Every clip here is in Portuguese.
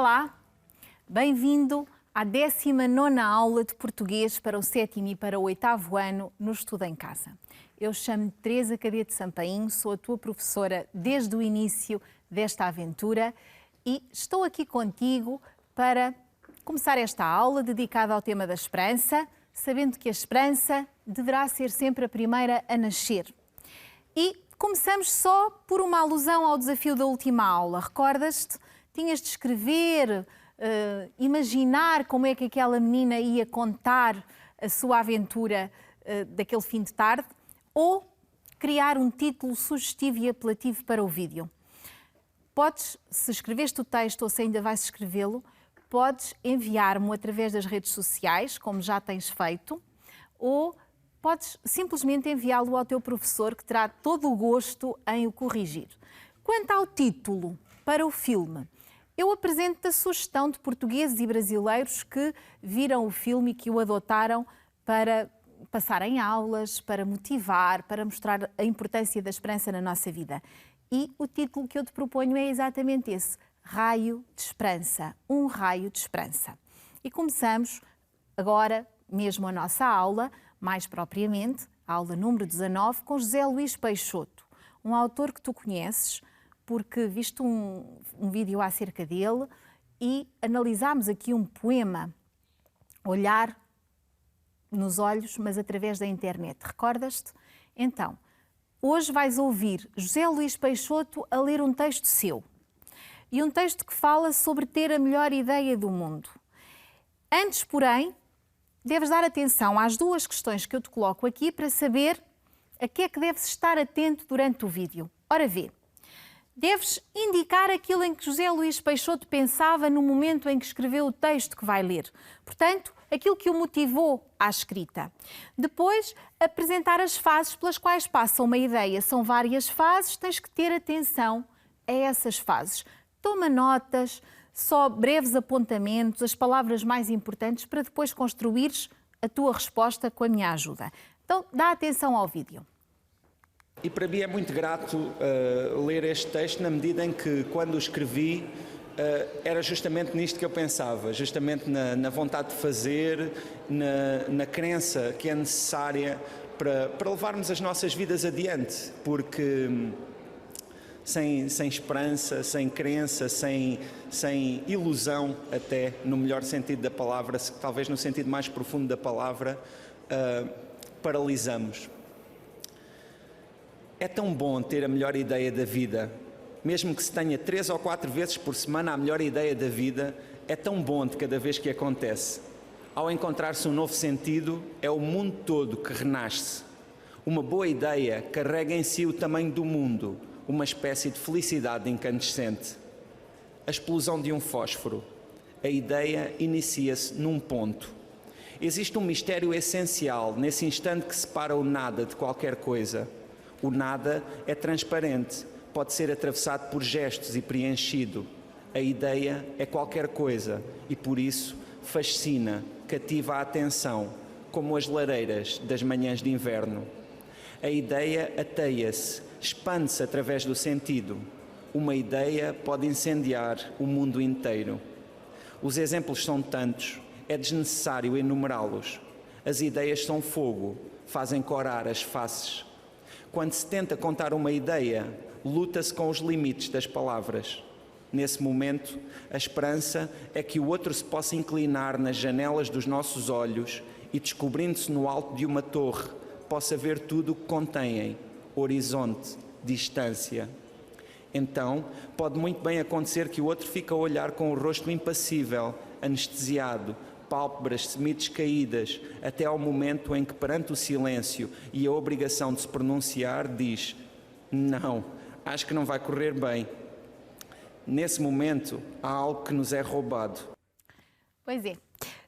Olá, bem-vindo à 19ª aula de português para o 7º e para o 8º ano no Estudo em Casa. Eu chamo-me Teresa Cadete Sampainho, sou a tua professora desde o início desta aventura e estou aqui contigo para começar esta aula dedicada ao tema da esperança, sabendo que a esperança deverá ser sempre a primeira a nascer. E começamos só por uma alusão ao desafio da última aula. Recordas-te? Tinhas de escrever, imaginar como é que aquela menina ia contar a sua aventura daquele fim de tarde ou criar um título sugestivo e apelativo para o vídeo. Podes, se escreveste o texto ou se ainda vais escrevê-lo, podes enviar-me através das redes sociais, como já tens feito, ou podes simplesmente enviá-lo ao teu professor, que terá todo o gosto em o corrigir. Quanto ao título para o filme, eu apresento-te a sugestão de portugueses e brasileiros que viram o filme e que o adotaram para passar em aulas, para motivar, para mostrar a importância da esperança na nossa vida. E o título que eu te proponho é exatamente esse, Raio de Esperança, um raio de esperança. E começamos agora mesmo a nossa aula, mais propriamente, a aula número 19, com José Luís Peixoto, um autor que tu conheces, porque viste um vídeo acerca dele e analisámos aqui um poema, Olhar nos Olhos, mas através da internet. Recordas-te? Então, hoje vais ouvir José Luís Peixoto a ler um texto seu. E um texto que fala sobre ter a melhor ideia do mundo. Antes, porém, deves dar atenção às duas questões que eu te coloco aqui para saber a que é que deves estar atento durante o vídeo. Ora vê, deves indicar aquilo em que José Luís Peixoto pensava no momento em que escreveu o texto que vai ler. Portanto, aquilo que o motivou à escrita. Depois, apresentar as fases pelas quais passa uma ideia. São várias fases, tens que ter atenção a essas fases. Toma notas, só breves apontamentos, as palavras mais importantes para depois construires a tua resposta com a minha ajuda. Então, dá atenção ao vídeo. E para mim é muito grato ler este texto na medida em que, quando o escrevi, era justamente nisto que eu pensava, justamente na vontade de fazer, na crença que é necessária para levarmos as nossas vidas adiante, porque sem esperança, sem crença, sem ilusão até, no melhor sentido da palavra, talvez no sentido mais profundo da palavra, paralisamos. É tão bom ter a melhor ideia da vida, mesmo que se tenha 3 ou 4 vezes por semana a melhor ideia da vida, é tão bom de cada vez que acontece. Ao encontrar-se um novo sentido, é o mundo todo que renasce. Uma boa ideia carrega em si o tamanho do mundo, uma espécie de felicidade incandescente. A explosão de um fósforo. A ideia inicia-se num ponto. Existe um mistério essencial nesse instante que separa o nada de qualquer coisa. O nada é transparente, pode ser atravessado por gestos e preenchido. A ideia é qualquer coisa e, por isso, fascina, cativa a atenção, como as lareiras das manhãs de inverno. A ideia ateia-se, expande-se através do sentido. Uma ideia pode incendiar o mundo inteiro. Os exemplos são tantos, é desnecessário enumerá-los. As ideias são fogo, fazem corar as faces. Quando se tenta contar uma ideia, luta-se com os limites das palavras. Nesse momento, a esperança é que o outro se possa inclinar nas janelas dos nossos olhos e, descobrindo-se no alto de uma torre, possa ver tudo o que contêm, horizonte, distância. Então, pode muito bem acontecer que o outro fique a olhar com o rosto impassível, anestesiado, pálpebras semi-descaídas, até ao momento em que, perante o silêncio e a obrigação de se pronunciar, diz: não, acho que não vai correr bem. Nesse momento, há algo que nos é roubado. Pois é.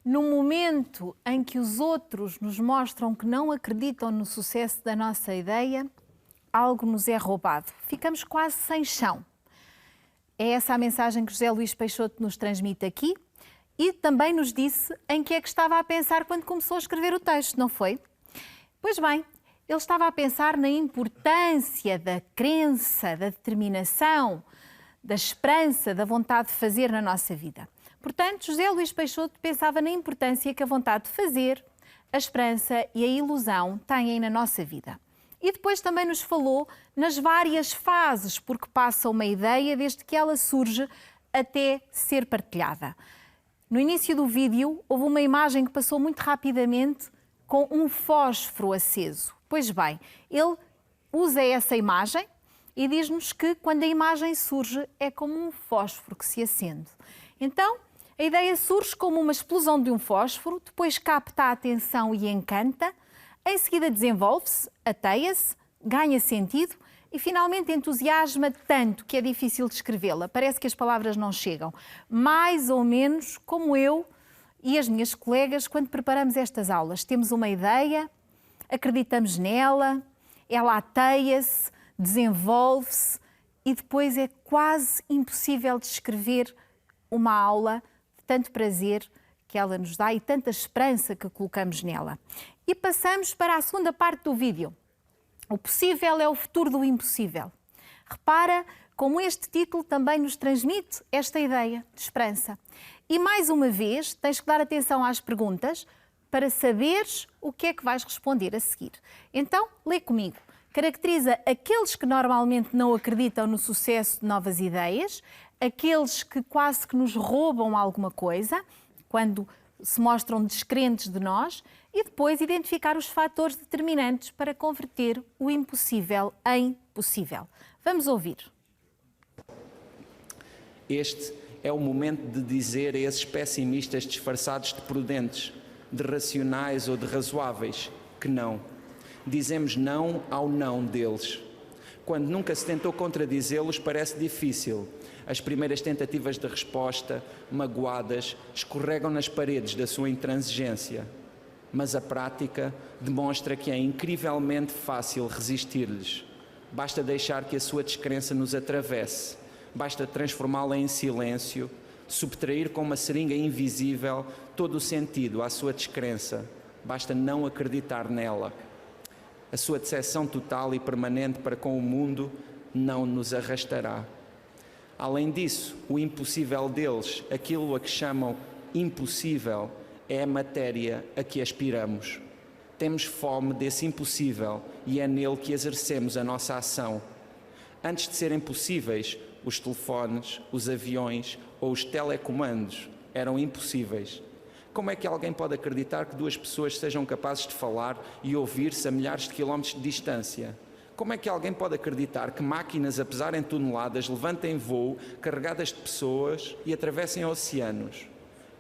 No momento em que os outros nos mostram que não acreditam no sucesso da nossa ideia, algo nos é roubado. Ficamos quase sem chão. É essa a mensagem que José Luís Peixoto nos transmite aqui e também nos disse em que é que estava a pensar quando começou a escrever o texto, não foi? Pois bem, ele estava a pensar na importância da crença, da determinação, da esperança, da vontade de fazer na nossa vida. Portanto, José Luís Peixoto pensava na importância que a vontade de fazer, a esperança e a ilusão têm na nossa vida. E depois também nos falou nas várias fases por que passa uma ideia desde que ela surge até ser partilhada. No início do vídeo, houve uma imagem que passou muito rapidamente com um fósforo aceso. Pois bem, ele usa essa imagem e diz-nos que quando a imagem surge é como um fósforo que se acende. Então, a ideia surge como uma explosão de um fósforo, depois capta a atenção e encanta, em seguida desenvolve-se, ateia-se, ganha sentido e finalmente entusiasma tanto que é difícil descrevê-la. Parece que as palavras não chegam. Mais ou menos como eu e as minhas colegas quando preparamos estas aulas. Temos uma ideia, acreditamos nela, ela ateia-se, desenvolve-se e depois é quase impossível descrever uma aula de tanto prazer que ela nos dá e tanta esperança que colocamos nela. E passamos para a segunda parte do vídeo. O possível é o futuro do impossível. Repara como este título também nos transmite esta ideia de esperança. E mais uma vez tens que dar atenção às perguntas para saberes o que é que vais responder a seguir. Então, lê comigo. Caracteriza aqueles que normalmente não acreditam no sucesso de novas ideias, aqueles que quase que nos roubam alguma coisa, quando se mostram descrentes de nós, e depois identificar os fatores determinantes para converter o impossível em possível. Vamos ouvir. Este é o momento de dizer a esses pessimistas disfarçados de prudentes, de racionais ou de razoáveis, que não. Dizemos não ao não deles. Quando nunca se tentou contradizê-los, parece difícil. As primeiras tentativas de resposta, magoadas, escorregam nas paredes da sua intransigência. Mas a prática demonstra que é incrivelmente fácil resistir-lhes. Basta deixar que a sua descrença nos atravesse. Basta transformá-la em silêncio, subtrair com uma seringa invisível todo o sentido à sua descrença. Basta não acreditar nela. A sua decepção total e permanente para com o mundo não nos arrastará. Além disso, o impossível deles, aquilo a que chamam impossível, é a matéria a que aspiramos. Temos fome desse impossível e é nele que exercemos a nossa ação. Antes de serem possíveis, os telefones, os aviões ou os telecomandos eram impossíveis. Como é que alguém pode acreditar que duas pessoas sejam capazes de falar e ouvir-se a milhares de quilómetros de distância? Como é que alguém pode acreditar que máquinas a pesarem toneladas levantem voo carregadas de pessoas e atravessem oceanos?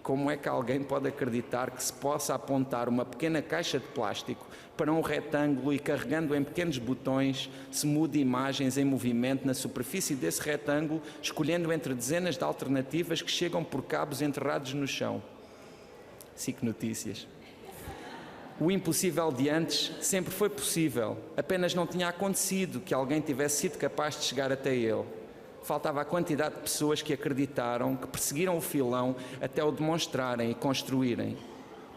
Como é que alguém pode acreditar que se possa apontar uma pequena caixa de plástico para um retângulo e carregando em pequenos botões se mude imagens em movimento na superfície desse retângulo, escolhendo entre dezenas de alternativas que chegam por cabos enterrados no chão? SIC Notícias. O impossível de antes sempre foi possível, apenas não tinha acontecido que alguém tivesse sido capaz de chegar até ele. Faltava a quantidade de pessoas que acreditaram, que perseguiram o filão até o demonstrarem e construírem.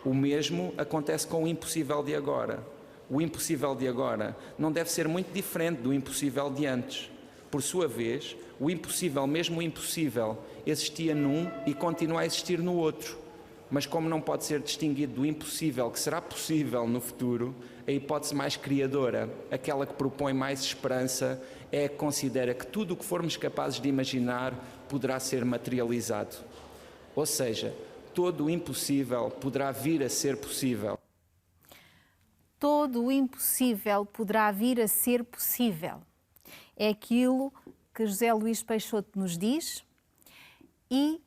O mesmo acontece com o impossível de agora. O impossível de agora não deve ser muito diferente do impossível de antes. Por sua vez, o impossível, mesmo o impossível, existia num e continua a existir no outro. Mas como não pode ser distinguido do impossível que será possível no futuro, a hipótese mais criadora, aquela que propõe mais esperança, é a que considera que tudo o que formos capazes de imaginar poderá ser materializado. Ou seja, todo o impossível poderá vir a ser possível. Todo o impossível poderá vir a ser possível. É aquilo que José Luís Peixoto nos diz e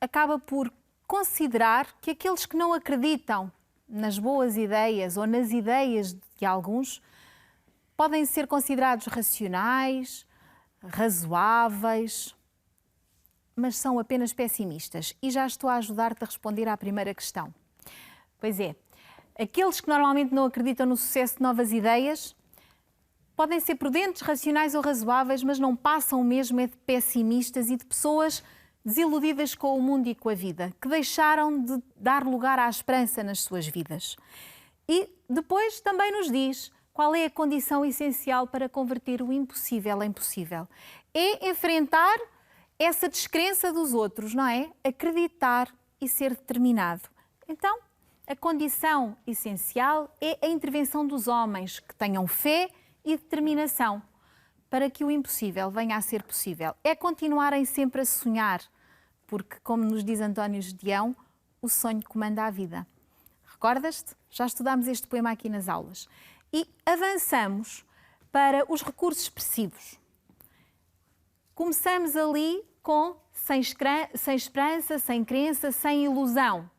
acaba por considerar que aqueles que não acreditam nas boas ideias ou nas ideias de alguns podem ser considerados racionais, razoáveis, mas são apenas pessimistas. E já estou a ajudar-te a responder à primeira questão. Pois é, aqueles que normalmente não acreditam no sucesso de novas ideias podem ser prudentes, racionais ou razoáveis, mas não passam mesmo de pessimistas e de pessoas desiludidas com o mundo e com a vida, que deixaram de dar lugar à esperança nas suas vidas. E depois também nos diz qual é a condição essencial para converter o impossível em possível. É enfrentar essa descrença dos outros, não é? Acreditar e ser determinado. Então, a condição essencial é a intervenção dos homens que tenham fé e determinação para que o impossível venha a ser possível. É continuarem sempre a sonhar, porque, como nos diz António Gedeão, o sonho comanda a vida. Recordas-te? Já estudámos este poema aqui nas aulas. E avançamos para os recursos expressivos. Começamos ali com sem esperança, sem crença, sem ilusão.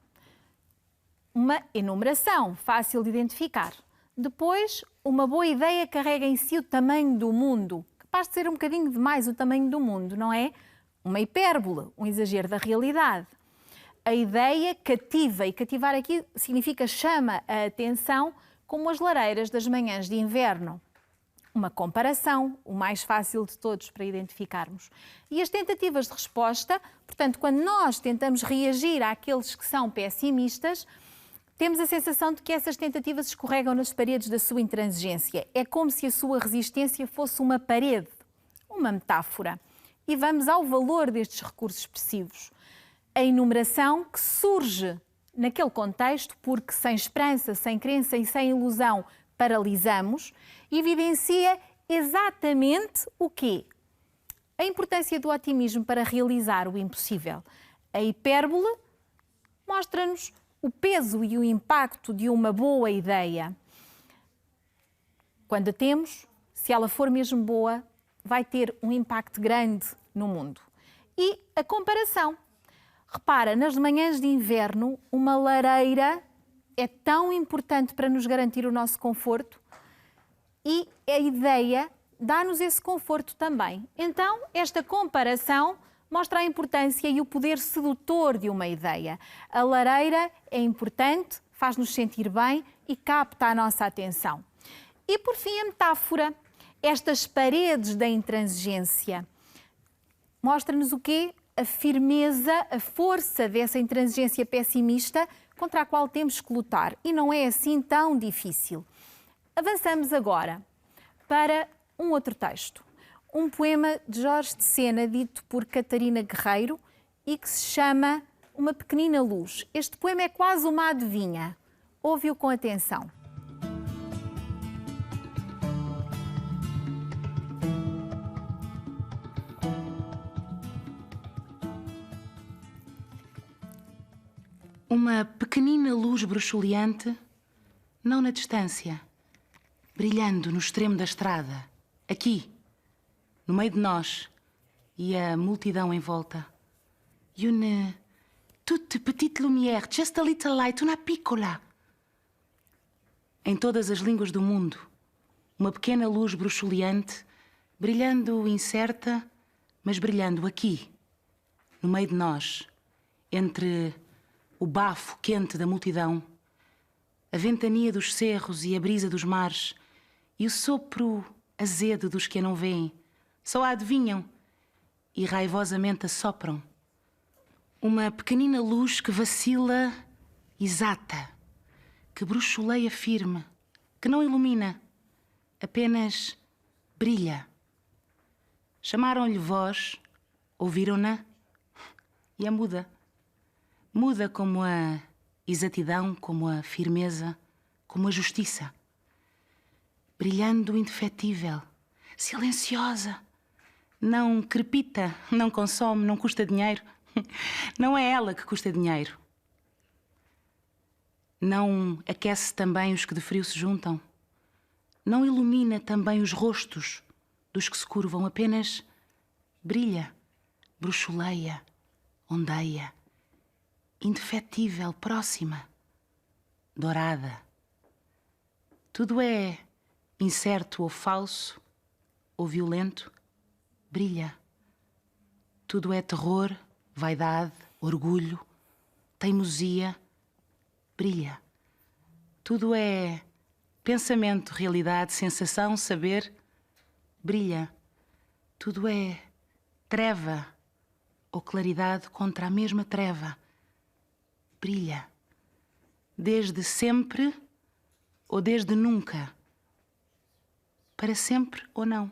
Uma enumeração fácil de identificar. Depois, uma boa ideia carrega em si o tamanho do mundo. Capaz de ser um bocadinho demais o tamanho do mundo, não é? Uma hipérbole, um exagero da realidade. A ideia cativa, e cativar aqui significa chama a atenção, como as lareiras das manhãs de inverno. Uma comparação, o mais fácil de todos para identificarmos. E as tentativas de resposta, portanto, quando nós tentamos reagir àqueles que são pessimistas, temos a sensação de que essas tentativas escorregam nas paredes da sua intransigência. É como se a sua resistência fosse uma parede, uma metáfora. E vamos ao valor destes recursos expressivos. A enumeração que surge naquele contexto, porque sem esperança, sem crença e sem ilusão paralisamos, evidencia exatamente o quê? A importância do otimismo para realizar o impossível. A hipérbole mostra-nos o peso e o impacto de uma boa ideia. Quando a temos, se ela for mesmo boa, vai ter um impacto grande no mundo. E a comparação. Repara, nas manhãs de inverno, uma lareira é tão importante para nos garantir o nosso conforto e a ideia dá-nos esse conforto também. Então, esta comparação mostra a importância e o poder sedutor de uma ideia. A lareira é importante, faz-nos sentir bem e capta a nossa atenção. E, por fim, a metáfora. Estas paredes da intransigência mostra-nos o quê? A firmeza, a força dessa intransigência pessimista contra a qual temos que lutar. E não é assim tão difícil. Avançamos agora para um outro texto. Um poema de Jorge de Sena, dito por Catarina Guerreiro, e que se chama Uma Pequenina Luz. Este poema é quase uma adivinha. Ouve-o com atenção. Uma pequenina luz bruxuleante, não na distância, brilhando no extremo da estrada, aqui, no meio de nós, e a multidão em volta. Une toute petite lumière, just a little light, una piccola. Em todas as línguas do mundo, uma pequena luz bruxuleante, brilhando incerta, mas brilhando aqui, no meio de nós, entre o bafo quente da multidão, a ventania dos cerros e a brisa dos mares e o sopro azedo dos que a não veem, só a adivinham e raivosamente assopram. Uma pequenina luz que vacila exata, que bruxuleia firme, que não ilumina, apenas brilha. Chamaram-lhe voz, ouviram-na e é muda. Muda como a exatidão, como a firmeza, como a justiça. Brilhando indefetível, silenciosa. Não crepita, não consome, não custa dinheiro. Não é ela que custa dinheiro. Não aquece também os que de frio se juntam. Não ilumina também os rostos dos que se curvam. Apenas brilha, bruxuleia, ondeia. Indefetível, próxima, dourada. Tudo é incerto ou falso, ou violento, brilha. Tudo é terror, vaidade, orgulho, teimosia, brilha. Tudo é pensamento, realidade, sensação, saber, brilha. Tudo é treva ou claridade contra a mesma treva, brilha. Desde sempre ou desde nunca, para sempre ou não,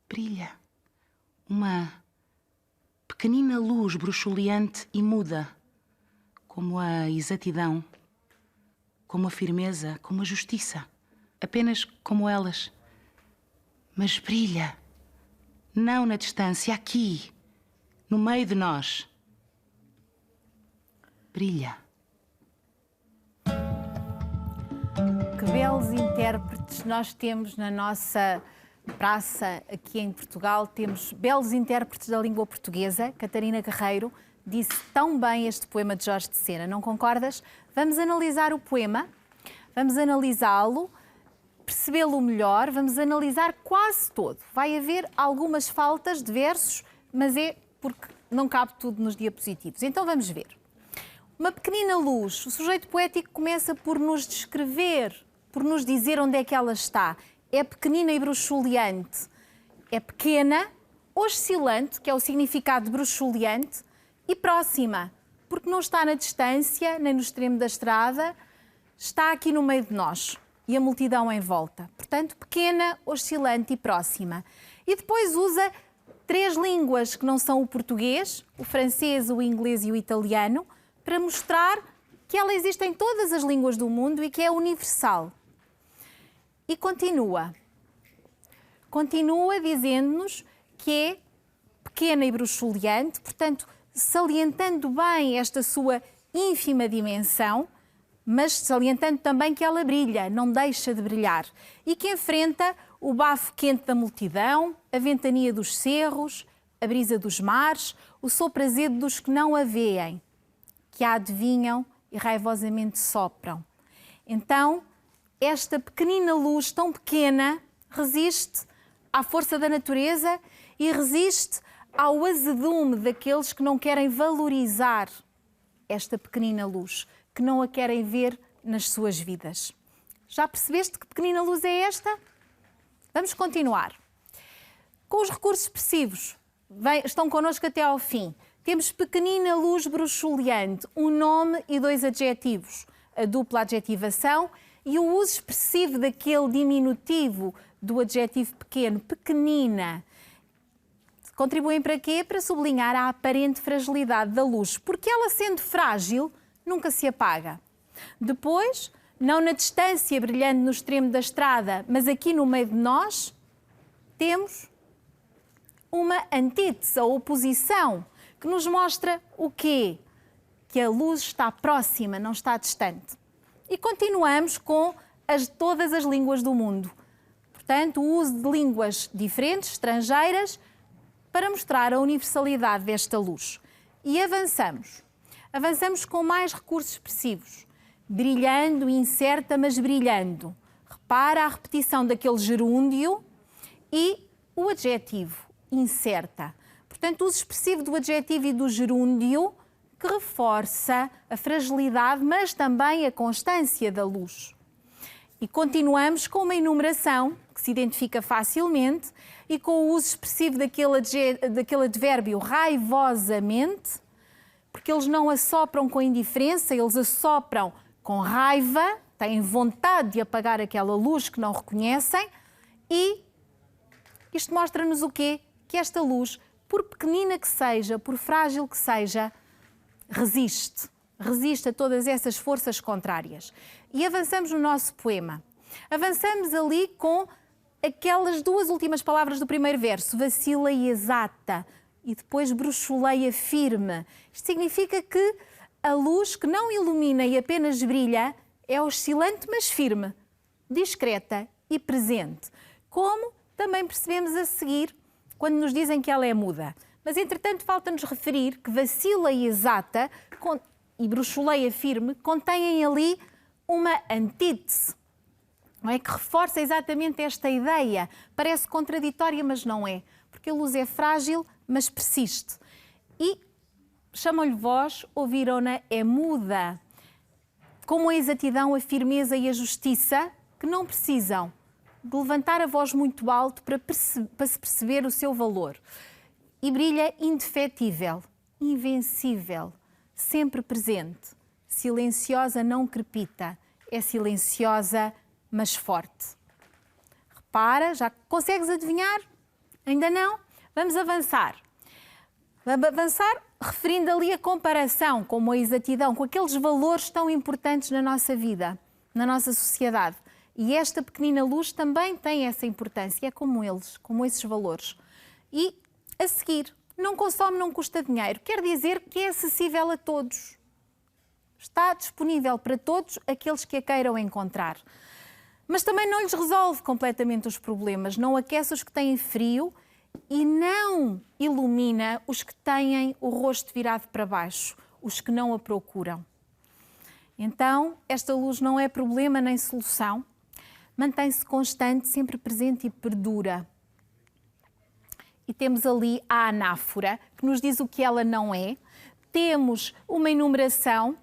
brilha. Uma pequenina luz bruxuleante e muda, como a exatidão, como a firmeza, como a justiça, apenas como elas. Mas brilha, não na distância, aqui, no meio de nós. Brilha. Que belos intérpretes nós temos na nossa praça aqui em Portugal. Temos belos intérpretes da língua portuguesa. Catarina Guerreiro disse tão bem este poema de Jorge de Sena, não concordas? Vamos analisar o poema, vamos analisá-lo, percebê-lo melhor, vamos analisar quase todo. Vai haver algumas faltas de versos, mas é porque não cabe tudo nos diapositivos. Então vamos ver. Uma pequenina luz. O sujeito poético começa por nos descrever, por nos dizer onde é que ela está. É pequenina e bruxuleante. É pequena, oscilante, que é o significado de bruxuleante, e próxima, porque não está na distância, nem no extremo da estrada, está aqui no meio de nós e a multidão em volta. Portanto, pequena, oscilante e próxima. E depois usa 3 línguas que não são o português, o francês, o inglês e o italiano, para mostrar que ela existe em todas as línguas do mundo e que é universal. E continua. Continua dizendo-nos que é pequena e bruxuleante, portanto, salientando bem esta sua ínfima dimensão, mas salientando também que ela brilha, não deixa de brilhar, e que enfrenta o bafo quente da multidão, a ventania dos cerros, a brisa dos mares, o sopro azedo dos que não a veem, que a adivinham e raivosamente sopram. Então, esta pequenina luz tão pequena resiste à força da natureza e resiste ao azedume daqueles que não querem valorizar esta pequenina luz, que não a querem ver nas suas vidas. Já percebeste que pequenina luz é esta? Vamos continuar. Com os recursos expressivos, estão connosco até ao fim. Temos pequenina luz bruxuleante, um nome e 2 adjetivos, a dupla adjetivação e o uso expressivo daquele diminutivo do adjetivo pequeno, pequenina. Contribuem para quê? Para sublinhar a aparente fragilidade da luz, porque ela, sendo frágil, nunca se apaga. Depois, não na distância, brilhando no extremo da estrada, mas aqui no meio de nós, temos uma antítese, a oposição, que nos mostra o quê? Que a luz está próxima, não está distante. E continuamos com todas as línguas do mundo. Portanto, o uso de línguas diferentes, estrangeiras, para mostrar a universalidade desta luz. E avançamos. Avançamos com mais recursos expressivos. Brilhando, incerta, mas brilhando. Repara a repetição daquele gerúndio e o adjetivo, incerta. Portanto, o uso expressivo do adjetivo e do gerúndio que reforça a fragilidade, mas também a constância da luz. E continuamos com uma enumeração que se identifica facilmente e com o uso expressivo daquele advérbio raivosamente, porque eles não assopram com indiferença, eles assopram com raiva, têm vontade de apagar aquela luz que não reconhecem, e isto mostra-nos o quê? Que esta luz, por pequenina que seja, por frágil que seja, resiste a todas essas forças contrárias. E avançamos no nosso poema. Avançamos ali com aquelas 2 últimas palavras do primeiro verso, vacila e exata, e depois bruxuleia firme. Isto significa que a luz que não ilumina e apenas brilha é oscilante, mas firme, discreta e presente. Como também percebemos a seguir quando nos dizem que ela é muda. Mas, entretanto, falta-nos referir que vacila e exata e bruxuleia firme contêm ali uma antítese, não é? Que reforça exatamente esta ideia. Parece contraditória, mas não é. Porque a luz é frágil, mas persiste. E chamam-lhe voz, ouviram-na, é muda. Como a exatidão, a firmeza e a justiça, que não precisam de levantar a voz muito alto para se perceber o seu valor. E brilha indefetível, invencível, sempre presente. Silenciosa, não crepita. É silenciosa, mas forte. Repara, já consegues adivinhar? Ainda não? Vamos avançar. Vamos avançar referindo ali a comparação, como a exatidão, com aqueles valores tão importantes na nossa vida, na nossa sociedade. E esta pequenina luz também tem essa importância, é como eles, como esses valores. E, a seguir, não consome, não custa dinheiro. Quer dizer que é acessível a todos. Está disponível para todos aqueles que a queiram encontrar. Mas também não lhes resolve completamente os problemas, não aquece os que têm frio e não ilumina os que têm o rosto virado para baixo, os que não a procuram. Então, esta luz não é problema nem solução, mantém-se constante, sempre presente e perdura. E temos ali a anáfora, que nos diz o que ela não é. Temos uma enumeração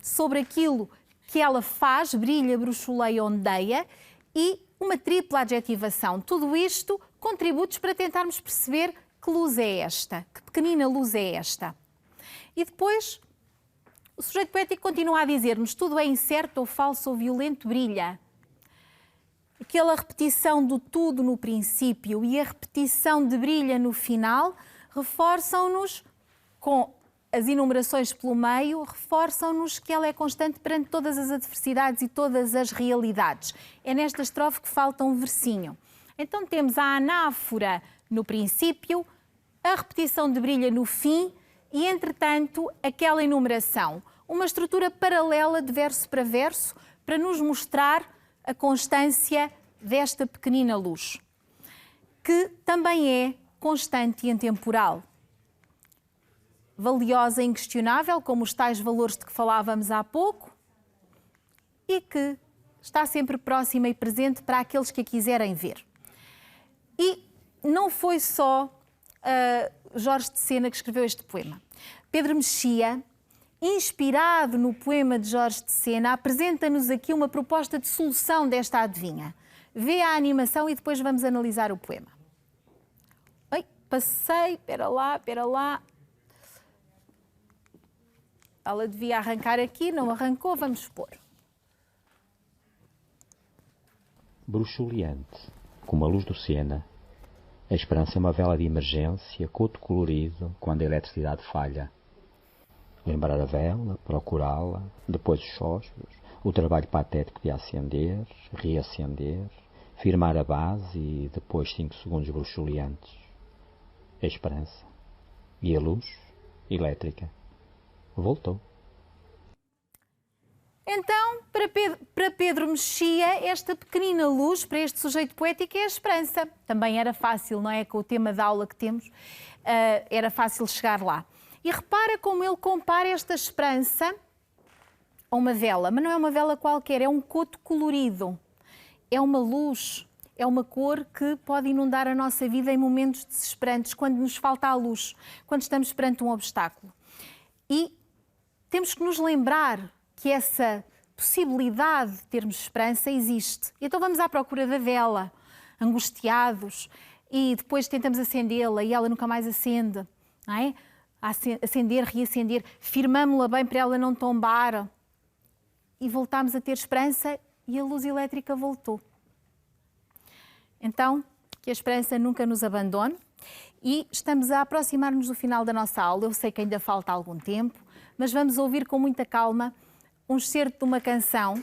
sobre aquilo que ela faz, brilha, bruxuleia, ondeia, e uma tripla adjetivação. Tudo isto contributos para tentarmos perceber que luz é esta, que pequenina luz é esta. E depois, o sujeito poético continua a dizer-nos: tudo é incerto ou falso ou violento, brilha. Aquela repetição do tudo no princípio e a repetição de brilha no final reforçam-nos, com as enumerações pelo meio, reforçam-nos que ela é constante perante todas as adversidades e todas as realidades. É nesta estrofe que falta um versinho. Então temos a anáfora no princípio, a repetição de brilha no fim e, entretanto, aquela enumeração. Uma estrutura paralela de verso para verso para nos mostrar a constância desta pequenina luz, que também é constante e intemporal. Valiosa e inquestionável, como os tais valores de que falávamos há pouco, e que está sempre próxima e presente para aqueles que a quiserem ver. E não foi só Jorge de Sena que escreveu este poema. Pedro Mexia, inspirado no poema de Jorge de Sena, apresenta-nos aqui uma proposta de solução desta adivinha. Vê a animação e depois vamos analisar o poema. Ai, passei, espera lá. Ela devia arrancar aqui, não arrancou, vamos expor. Bruxuleante, como a luz do Sena, a esperança é uma vela de emergência, coto colorido, quando a eletricidade falha. Lembrar a vela, procurá-la, depois os fósforos, o trabalho patético de acender, reacender, firmar a base e depois 5 segundos bruxuleantes. A esperança. E a luz, elétrica. Voltou. Então, para Pedro Mexia, esta pequenina luz, para este sujeito poético, é a esperança. Também era fácil, não é? Com o tema da aula que temos, era fácil chegar lá. E repara como ele compara esta esperança a uma vela. Mas não é uma vela qualquer, é um coto colorido. É uma luz, é uma cor que pode inundar a nossa vida em momentos desesperantes, quando nos falta a luz, quando estamos perante um obstáculo. E temos que nos lembrar que essa possibilidade de termos esperança existe. Então vamos à procura da vela, angustiados, e depois tentamos acendê-la e ela nunca mais acende, não é? Acender, reacender, firmamo-la bem para ela não tombar e voltámos a ter esperança e a luz elétrica voltou. Então, que a esperança nunca nos abandone. E estamos a aproximar-nos do final da nossa aula. Eu sei que ainda falta algum tempo, mas vamos ouvir com muita calma um excerto de uma canção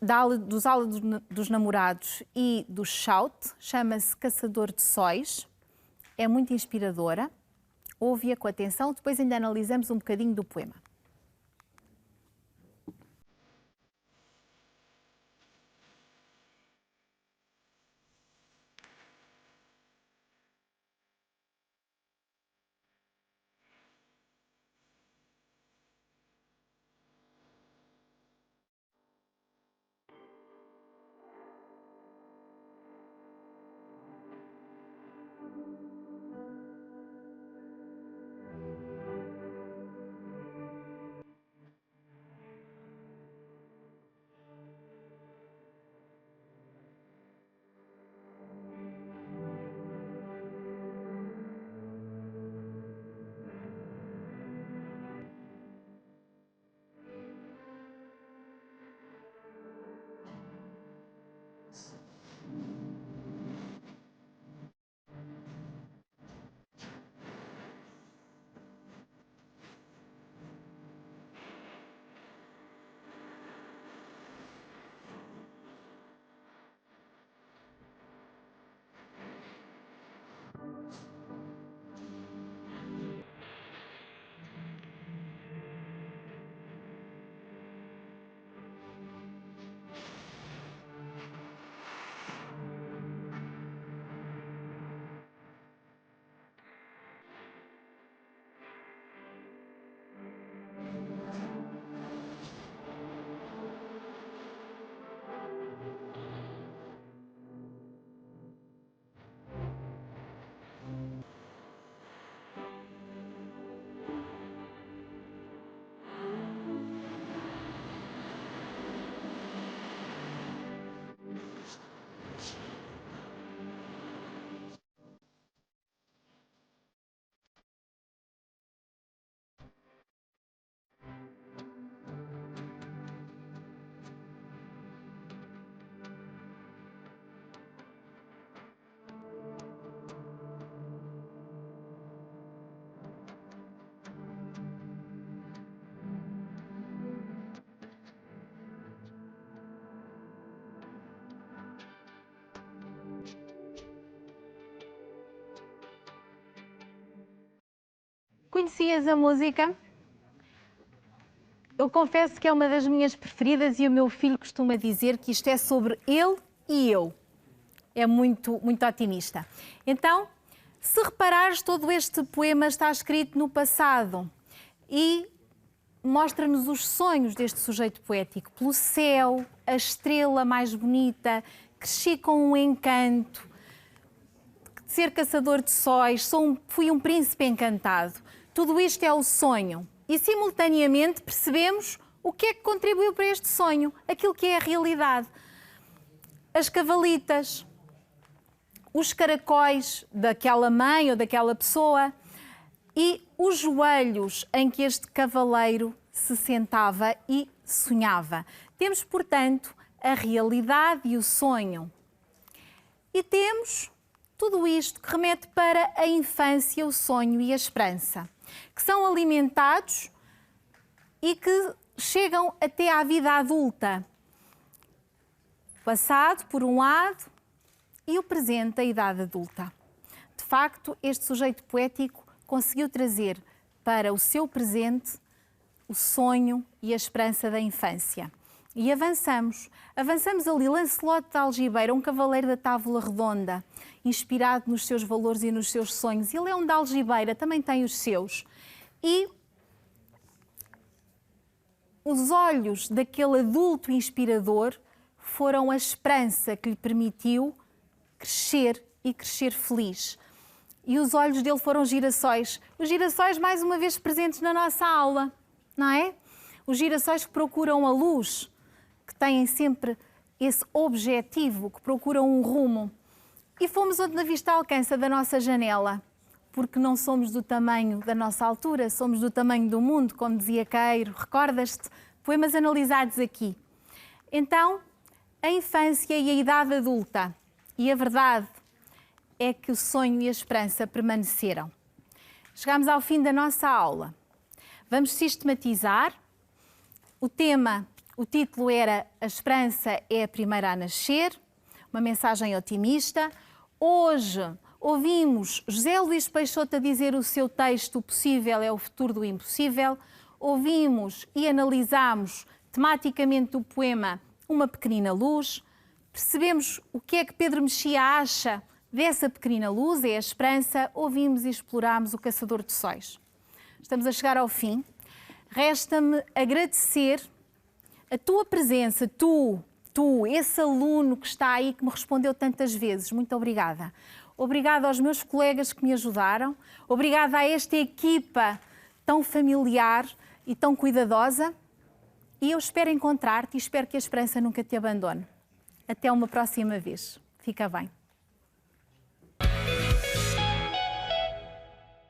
da aula dos namorados e do Shout. Chama-se Caçador de Sóis. É muito inspiradora. Ouve-a com atenção, depois ainda analisamos um bocadinho do poema. Conhecias a música? Eu confesso que é uma das minhas preferidas e o meu filho costuma dizer que isto é sobre ele e eu. É muito otimista. Então, se reparares, todo este poema está escrito no passado e mostra-nos os sonhos deste sujeito poético. Pelo céu, a estrela mais bonita, cresci com um encanto, ser caçador de sóis, fui um príncipe encantado. Tudo isto é o sonho. E, simultaneamente, percebemos o que é que contribuiu para este sonho, aquilo que é a realidade. As cavalitas, os caracóis daquela mãe ou daquela pessoa e os joelhos em que este cavaleiro se sentava e sonhava. Temos, portanto, a realidade e o sonho. E temos tudo isto que remete para a infância, o sonho e a esperança, que são alimentados e que chegam até à vida adulta. Passado, por um lado, e o presente, a idade adulta. De facto, este sujeito poético conseguiu trazer para o seu presente o sonho e a esperança da infância. E avançamos ali. Lancelot de Algibeira, um cavaleiro da Távola Redonda, inspirado nos seus valores e nos seus sonhos. Ele é um de Algibeira, também tem os seus. E os olhos daquele adulto inspirador foram a esperança que lhe permitiu crescer e crescer feliz. E os olhos dele foram girassóis. Os girassóis, mais uma vez, presentes na nossa aula, não é? Os girassóis que procuram a luz, que têm sempre esse objetivo, que procuram um rumo. E fomos onde a vista alcança da nossa janela, porque não somos do tamanho da nossa altura, somos do tamanho do mundo, como dizia Queiro. Recordas-te? Poemas analisados aqui. Então, a infância e a idade adulta. E a verdade é que o sonho e a esperança permaneceram. Chegamos ao fim da nossa aula. Vamos sistematizar. O título era A Esperança é a Primeira a Nascer, uma mensagem otimista. Hoje ouvimos José Luís Peixoto a dizer o seu texto, O Possível é o Futuro do Impossível. Ouvimos e analisámos tematicamente o poema Uma Pequenina Luz. Percebemos o que é que Pedro Mexia acha dessa pequenina luz, é a esperança. Ouvimos e explorámos o Caçador de Sóis. Estamos a chegar ao fim. Resta-me agradecer a tua presença, tu, esse aluno que está aí, que me respondeu tantas vezes. Muito obrigada. Obrigada aos meus colegas que me ajudaram. Obrigada a esta equipa tão familiar e tão cuidadosa. E eu espero encontrar-te e espero que a esperança nunca te abandone. Até uma próxima vez. Fica bem.